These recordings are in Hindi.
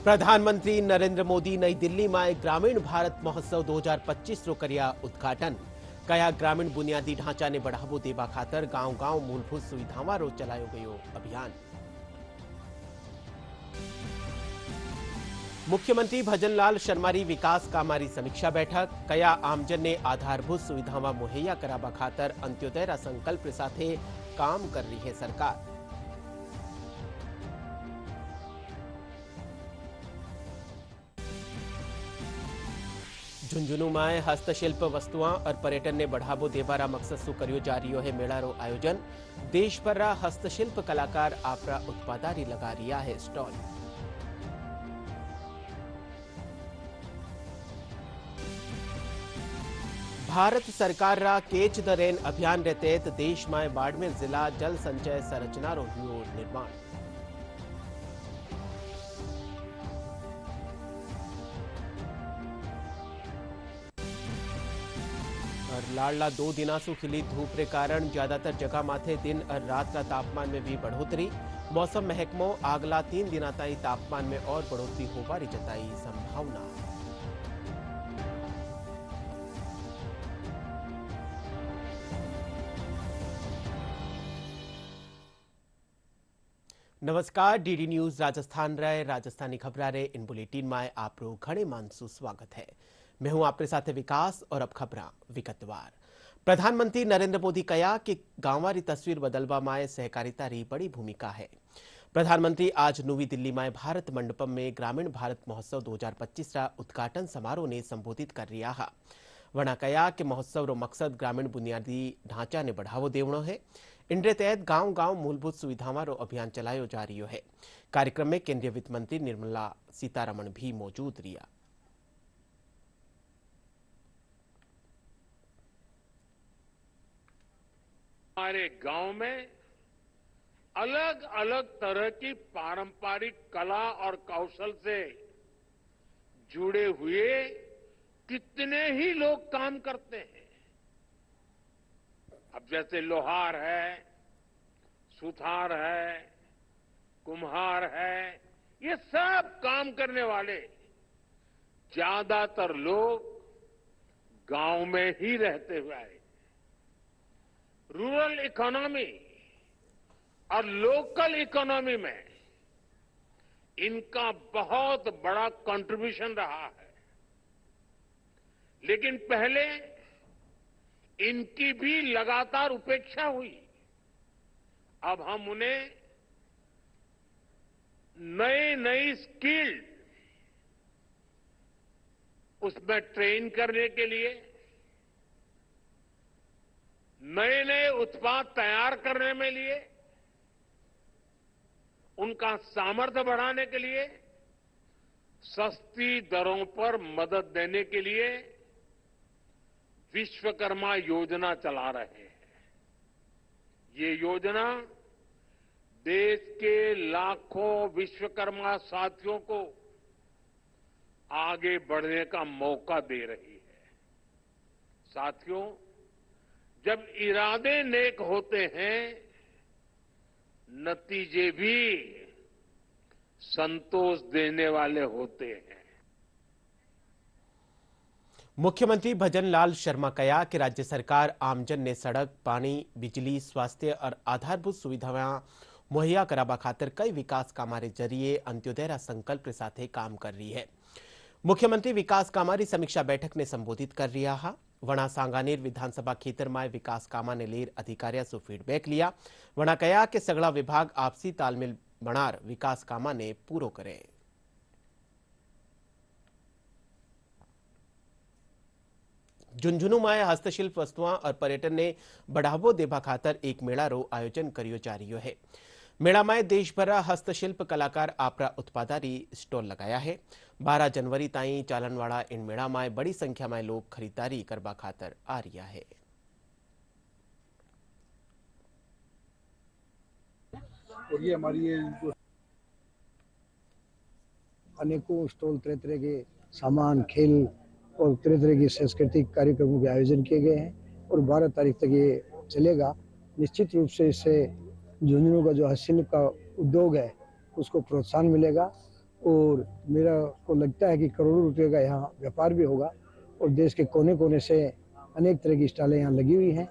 પ્રધાનમંત્રી નરેન્દ્ર મોદી નઈ દિલ્હીમાં ગ્રામીણ ભારત મહોત્સવ 2025નો કર્યા ઉદ્ઘાટન। કયા ગ્રામીણ બુનિયાદી ઢાંચાને બઢાવો દેવા ખાતર ગાંવ ગાંવ મૂળભૂત સુવિધાવાળો ચલાયો ગયો અભિયાન। મુખ્યમંત્રી ભજનલાલ શર્માની વિકાસ કામની સમીક્ષા બેઠક। કયા આમજનને આધારભૂત સુવિધામાં મુહૈયા કરાવવા ખાતર અંત્યોદયના સંકલ્પ સાથે કામ કરી રહી है सरकार। झुंझुनू में हस्तशिल्प वस्तुओं और पर्यटन ने बढ़ावो देवारा मकसद से कर्यो जा रही है मेळारो आयोजन। देशभर हस्तशिल्प कलाकार आपरा उत्पादारी लगा रिया है स्टॉल। भारत सरकार रा केच द रेन अभियान रे तहत देश में बाड़मेर जिला जल संचय संरचना रो निर्माण। और लाडला 2 दिना सु खिली धूप रे कारण ज्यादातर जगह माथे दिन और रात का तापमान में भी बढ़ोतरी। मौसम महकमो आगला 3 दिना ताई तापमान में और बढ़ोतरी होबारी जताई संभावना। नमस्कार, डीडी न्यूज राजस्थान रे राजस्थानी खबरा रे इन बुलेटिन में आपरो घणे मानसू स्वागत है। मैं हूं आपके साथ विकास और अब खबरा विगतवार। प्रधानमंत्री नरेंद्र मोदी कहा कि गांवारी तस्वीर बदलवा में सहकारिता री बड़ी भूमिका है। प्रधानमंत्री आज नवी दिल्ली में भारत मंडपम में ग्रामीण भारत महोत्सव 2025 रा उद्घाटन समारोह ने संबोधित कर रहा है। वना कहा कि महोत्सव रो मकसद ग्रामीण बुनियादी ढांचा ने बढ़ावो देवणो है। इनरे तहत गांव गांव मूलभूत सुविधावां रो अभियान चलायो जा रही है। कार्यक्रम में केंद्रीय वित्त मंत्री निर्मला सीतारमण भी मौजूद रहा। हमारे गांव में अलग अलग तरह की पारंपरिक कला और कौशल से जुड़े हुए कितने ही लोग काम करते हैं। अब जैसे लोहार है, सुथार है, कुम्हार है, ये सब काम करने वाले ज्यादातर लोग गांव में ही रहते हुए आए। रूरल इकोनॉमी और लोकल इकोनॉमी में इनका बहुत बड़ा कंट्रीब्यूशन रहा है। लेकिन पहले इनकी भी लगातार उपेक्षा हुई। अब हम उन्हें नई नई स्किल उसमें ट्रेन करने के लिए, नए नए उत्पाद तैयार करने में लिए, उनका सामर्थ्य बढ़ाने के लिए, सस्ती दरों पर मदद देने के लिए विश्वकर्मा योजना चला रहे हैं। ये योजना देश के लाखों विश्वकर्मा साथियों को आगे बढ़ने का मौका दे रही है। साथियों, जब इरादे नेक होते हैं, नतीजे भी संतोष देने वाले होते हैं। मुख्यमंत्री भजनलाल शर्मा कहा कि राज्य सरकार आमजन ने सड़क, पानी, बिजली, स्वास्थ्य और आधारभूत सुविधाएं मुहैया करावा खातर कई विकास कामारे जरिए अंत्योदय संकल्प के साथ काम कर रही है। मुख्यमंत्री विकास कामारी समीक्षा बैठक ने संबोधित कर रहा है। वना सांगानेर विधानसभा खेतर में विकास कामा ने लेर अधिकारियों से फीडबैक लिया। वना कहा कि सगला विभाग आपसी तालमेल बनार विकास कामा ने पूरो करे। झुंझुनू में हस्तशिल्प वस्तुओं और पर्यटन ने बढ़ावो देवा खातर एक मेळारो आयोजन कर्यो जा रही है। मेला में देशभर हस्तशिल्प कलाकार आपरा उत्पादारी स्टॉल लगाया है। 12 जनवरी ताई चालन वाला इन मेला में बड़ी संख्या में लोग खरीदारी करवा खातर आ रहा है। और ये हमारी अनेकों स्टॉल, तरह तरह के सामान, खेल और तरह तरह के सांस्कृतिक कार्यक्रमों के आयोजन किए गए हैं और 12 तारीख तक ये चलेगा। निश्चित रूप से इससे झुंझुनू का जो हस्तशिल्प का उद्योग है उसको प्रोत्साहन मिलेगा और मेरा को लगता है कि करोड़ों रुपए का यहाँ व्यापार भी होगा और देश के कोने कोने से अनेक तरह की स्टॉलें यहाँ लगी हुई हैं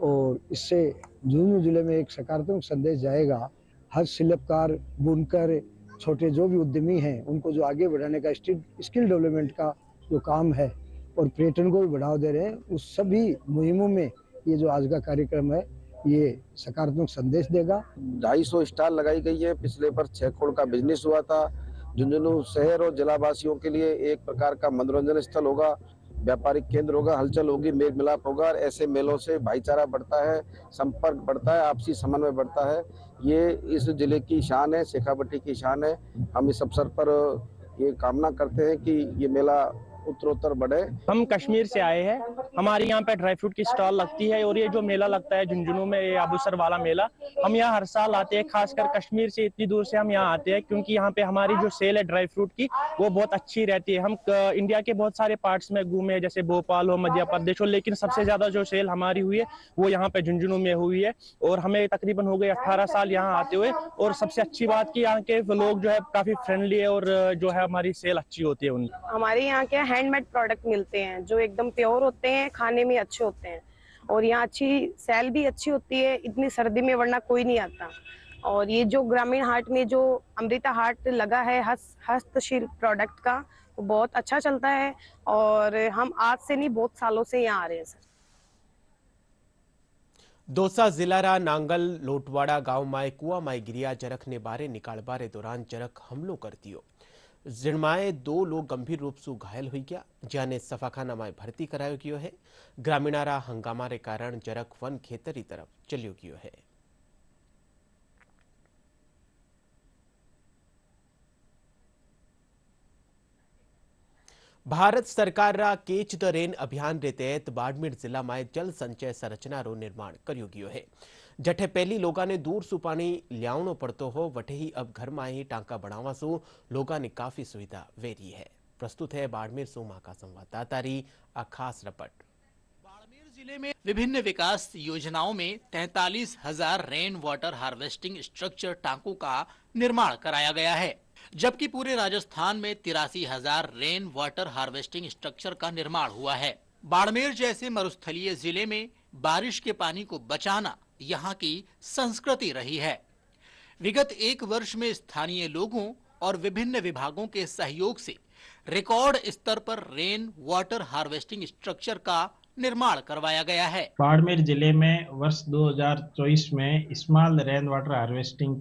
और इससे झुंझुनू जिले में एक सकारात्मक संदेश जाएगा। हर शिल्पकार, बुनकर, छोटे जो भी उद्यमी हैं उनको जो आगे बढ़ाने का स्किल डेवलपमेंट का जो काम है और पर्यटन को भी बढ़ावा दे रहे हैं, उस सभी मुहिमों में ये जो आज का कार्यक्रम है ये सकारात्मक संदेश देगा। 250 स्टॉल लगाई गई है। पिछले वर्ष 6 करोड़ का बिजनेस हुआ था। झुंझुनू शहर और जिलावासियों के लिए एक प्रकार का मनोरंजन स्थल होगा, व्यापारिक केंद्र होगा, हलचल होगी, मेल मिलाप होगा और ऐसे मेलों से भाईचारा बढ़ता है, संपर्क बढ़ता है, आपसी समन्वय बढ़ता है। ये इस जिले की शान है, शेखावटी की शान है। हम इस अवसर पर ये कामना करते हैं कि ये मेला उत्तरोत्तर बढ़े। हम कश्मीर से आए हैं, हमारे यहाँ पे ड्राई फ्रूट की स्टॉल लगती है और ये जो मेला लगता है झुंझुनू में, ये अबूसर वाला मेला, हम यहाँ हर साल आते हैं। खासकर कश्मीर से इतनी दूर से हम यहाँ आते हैं क्योंकि यहाँ पे हमारी जो सेल है ड्राई फ्रूट की वो बहुत अच्छी रहती है। हम इंडिया के बहुत सारे पार्ट्स में घूमे, जैसे भोपाल हो, मध्य प्रदेश हो, लेकिन सबसे ज्यादा जो सेल हमारी हुई है वो यहाँ पे झुंझुनू में हुई है और हमें तकरीबन हो गए 18 साल यहाँ आते हुए। और सबसे अच्छी बात की यहाँ के लोग जो है काफी फ्रेंडली है और जो है हमारी सेल अच्छी होती है उनकी। हमारे यहाँ क्या हैंडमेड प्रोडक्ट मिलते हैं जो एकदम प्योर होते हैं, खाने में अच्छे होते हैं और यहाँ अच्छी सेल भी अच्छी होती है। इतनी सर्दी में वरना कोई नहीं आता। और ये जो ग्रामीण हाट में जो अमृता हाट लगा है हस्तशिल्प प्रोडक्ट का, वो बहुत अच्छा चलता है और हम आज से नहीं बहुत सालों से यहाँ आ रहे हैं सर। दौसा जिलारा नांगल लोटवाड़ा गांव में कुआ में गिरिया जरख ने बारे निकालबारे दौरान जरख हमलो कर दियो। जिणमाए 2 लोग गंभीर रूप से घायल हुई गया, जाने सफाखाना में भर्ती करायो गयो है। ग्रामीणारा हंगामा रे कारण जरख वन खेतरी तरफ चलियो गयो है। भारत सरकार रा केच द रेन अभियान रे तहत बाड़मेर जिला में जल संचय संरचना रो निर्माण कर्यो गयो है। जठे पहली लोगा ने दूर सु पानी लियावणो पड़तो हो, वठे ही अब घर में ही टांका बनावा सु लोगा ने काफी सुविधा वेरी है। प्रस्तुत है बाड़मेर सु मां का संवाददाता री आ खास रिपोर्ट। बाड़मेर जिले में विभिन्न विकास योजनाओं में 43,000 रेन वाटर हार्वेस्टिंग स्ट्रक्चर टांकों का निर्माण कराया गया है, जबकि पूरे राजस्थान में 83,000 रेन वाटर हार्वेस्टिंग स्ट्रक्चर का निर्माण हुआ है। बाड़मेर जैसे मरुस्थलीय जिले में बारिश के पानी को बचाना यहाँ की संस्कृति रही है। विगत 1 वर्ष में स्थानीय लोगों और विभिन्न विभागों के सहयोग से रिकॉर्ड स्तर पर रेन वाटर हार्वेस्टिंग स्ट्रक्चर का निर्माण करवाया गया है। बाड़मेर जिले में वर्ष 2024 में small rain water harvesting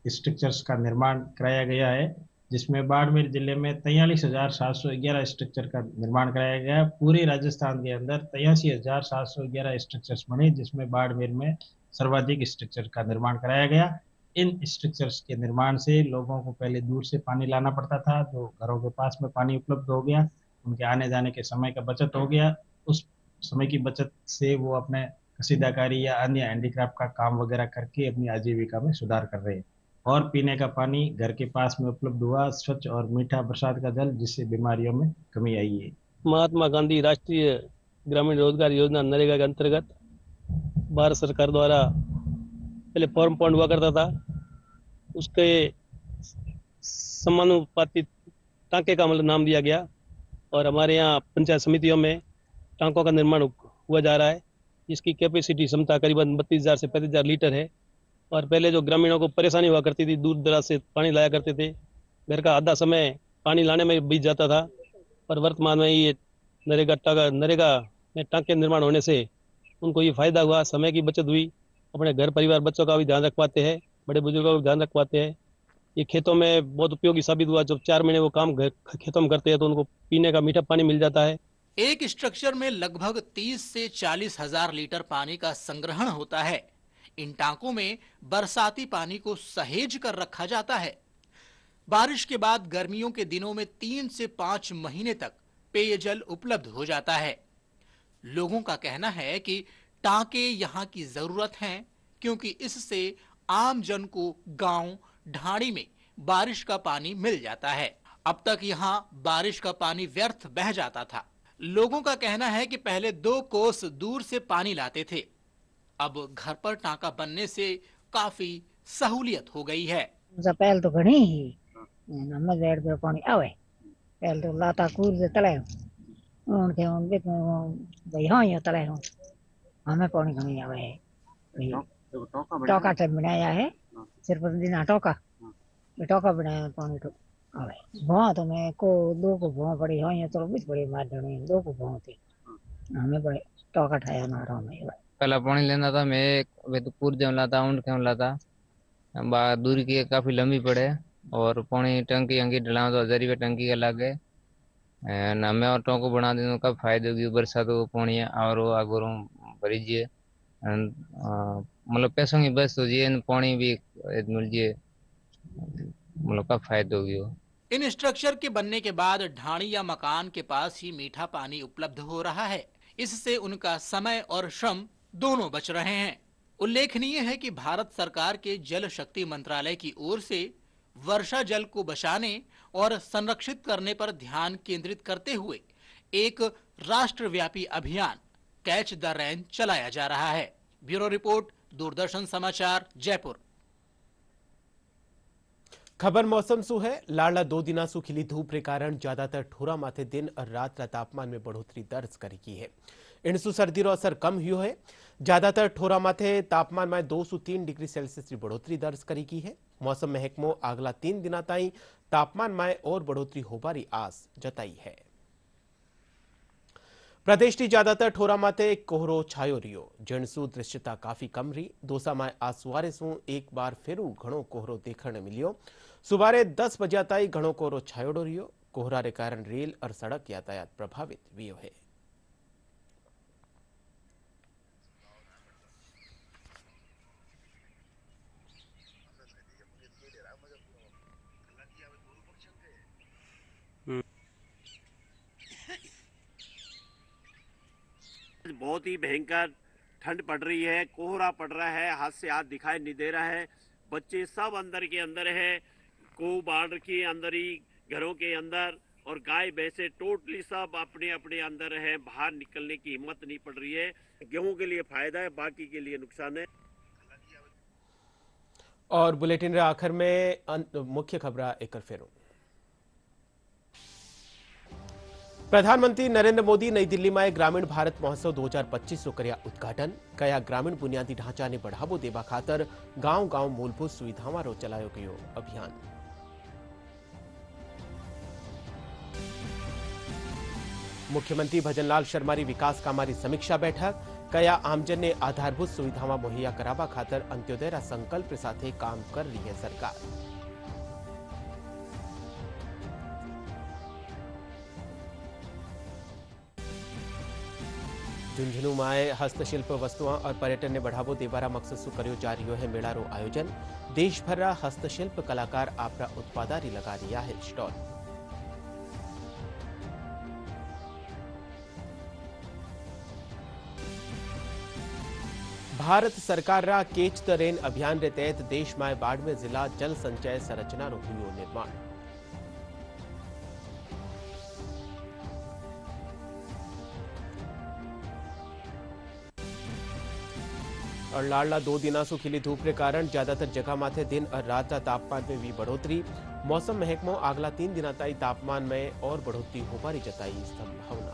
structures का निर्माण कराया गया है, जिसमें बाड़मेर जिले में 43,711 स्ट्रक्चर का निर्माण कराया गया। पूरे राजस्थान के अंदर 83,711 स्ट्रक्चर्स बने, जिसमें बाड़मेर में सर्वाधिक स्ट्रक्चर का निर्माण कराया गया। इन स्ट्रक्चर्स के निर्माण से लोगों को पहले दूर से पानी लाना पड़ता था, तो घरों के पास में पानी उपलब्ध हो गया, उनके आने जाने के समय का बचत हो गया। उस समय की बचत से वो अपने कसीदाकारी या अन्य हैंडीक्राफ्ट का काम वगैरह करके अपनी आजीविका में सुधार कर रहे हैं। और पीने का पानी घर के पास में उपलब्ध हुआ, स्वच्छ और मीठा बरसात का जल, जिससे बीमारियों में कमी आई है। महात्मा गांधी राष्ट्रीय ग्रामीण रोजगार योजना नरेगा के अंतर्गत भारत सरकार द्वारा पहले फॉर्म पॉइंट हुआ करता था, उसके समानुपातिक टांके का मतलब नाम दिया गया और हमारे यहाँ पंचायत समितियों में टांकों का निर्माण हुआ जा रहा है, जिसकी कैपेसिटी क्षमता करीबन 32,000 से 35,000 लीटर है। और पहले जो ग्रामीणों को परेशानी हुआ करती थी, दूर दराज से पानी लाया करते थे, घर का आधा समय पानी लाने में बीत जाता था, पर वर्तमान में ये नरेगा में टांके निर्माण होने से उनको ये फायदा हुआ, समय की बचत हुई, अपने घर परिवार बच्चों का भी ध्यान रख पाते हैं, बड़े बुजुर्गों का भी ध्यान रख पाते हैं। ये खेतों में बहुत उपयोगी साबित हुआ। जब 4 महीने वो काम खेतों में करते हैं तो उनको पीने का मीठा पानी मिल जाता है। एक स्ट्रक्चर में लगभग 30 से 40,000 लीटर पानी का संग्रहण होता है। इन टांकों में बरसाती पानी को सहेज कर रखा जाता है। बारिश के बाद गर्मियों के दिनों में 3 से 5 महीने तक पेयजल उपलब्ध हो जाता है। लोगों का कहना है कि टांके यहाँ की जरूरत हैं, क्योंकि इससे आम जन को गांव ढाणी में बारिश का पानी मिल जाता है। अब तक यहाँ बारिश का पानी व्यर्थ बह जाता था। लोगों का कहना है कि पहले 2 कोस दूर से पानी लाते थे, अब घर पर टांका बनने से काफी सहूलियत हो गई है। पहल तो घनी ही ನಮ್ಮ ಬೇಡ ಪಾಣಿ ಅವೆ ಎಲ್ರು ಲಾತಾ ಕೂರ್ದೆ ತಲೆ उनके उनके भाई हाँ ये तले हूँ हमें पानी कमी आवे है टोका से बनाया है सिर्फ दिन टोका टोका बनाया पानी तो आवे वहाँ तो मैं को दो को वहाँ पड़ी हाँ ये तो बीच बड़ी मार देने दो को वहाँ थी हमें बड़े टोका ठाया ना रहा मैं पहला पानी लेना था मैं वे तो पूर जम लाता ऊँट क्यों लाता दूरी की काफी लंबी पड़े और पानी टंकी अंकी डला तो 1000 रुपये टंकी के लगे हमें और टोको बना देने का फायदा होगी बरसात को पानी और आगोरों भरीजिए मतलब पैसों की बस हो जाए पानी भी मिल जाए मतलब का फायदा होगी। इन स्ट्रक्चर के बनने के बाद ढाणी या मकान के पास ही मीठा पानी उपलब्ध हो रहा है। इससे उनका समय और श्रम दोनों बच रहे हैं। उल्लेखनीय है कि भारत सरकार के जल शक्ति मंत्रालय की ओर से वर्षा जल को बचाने और संरक्षित करने पर ध्यान केंद्रित करते हुए एक राष्ट्रव्यापी अभियान कैच द रेन चलाया जा रहा है। ब्यूरो रिपोर्ट, दूरदर्शन समाचार, जयपुर। खबर मौसम सु है। लाडला 2 दिना सु खिली धूप रे कारण ज्यादातर ठोरा माथे दिन और रात रा तापमान में बढ़ोतरी दर्ज करी की है। इनसु सर्दी रो असर कम हुयो है। ज्यादातर ठोरा माथे तापमान में 2 से 3 डिग्री सेल्सियस की बढ़ोतरी दर्ज करी की है। मौसम महकमो अगला 3 दिना ताई तापमान में और बढ़ोतरी होबारी आस जताई है। प्रदेश की ज्यादातर ठोरा माथे कोहरो छायो रियो, जणसु दृश्यता काफी कम रही। दोसा में आज सुवारे सु एक बार फेरू घणो कोहरो देखने मिलियो। सुबारे 10 बजे ताई घणो कोहरो छायोड़ो रियो। कोहरा रे कारण रेल और सड़क यातायात प्रभावित वियो है। बहुत ही भयंकर ठंड पड़ रही है, कोहरा पड़ रहा है, हाथ से हाथ दिखाई नहीं दे रहा है। बच्चे सब अंदर के अंदर है, को बाढ़ के अंदर ही घरों के अंदर, और गाय भैंसे टोटली सब अपने अपने अंदर है। बाहर निकलने की हिम्मत नहीं पड़ रही है। गेहूं के लिए फायदा है, बाकी के लिए नुकसान है। और बुलेटिन रे आखिर में मुख्य खबर एक फेरू। प्रधानमंत्री नरेंद्र मोदी नई दिल्ली में ग्रामीण भारत महोत्सव 2025 को कर्या उद्घाटन। कया ग्रामीण बुनियादी ढांचा ने बढ़ावो देवा खातर गांव गांव मूलभूत सुविधाओं रो चलायो गयो अभियान। मुख्यमंत्री भजनलाल शर्मा री विकास कामारी समीक्षा बैठक। कया आमजन ने आधारभूत सुविधाओं मुहैया करावा खातर अंत्योदय रा संकल्प के साथ काम कर रही है सरकार। झुंझुनू में हस्तशिल्प वस्तुओं और पर्यटन ने बढ़ावो देवारा मकसद से कर्यो जा रही है मेला रो आयोजन। देश भर रा हस्तशिल्प कलाकार आपरा उत्पादारी लगा रिया है स्टॉल। भारत सरकार रा कैच द रेन अभियान रे तहत देश में बाड़मेर जिला जल संचय संरचना रो हुयो निर्माण। और लाडला 2 दिना सु खिली धूप के कारण ज्यादातर जगह माथे दिन और रात का तापमान में भी बढ़ोतरी। मौसम महकमो अगला 3 दिना ताई तापमान में और बढ़ोतरी होबारी जताई संभावना।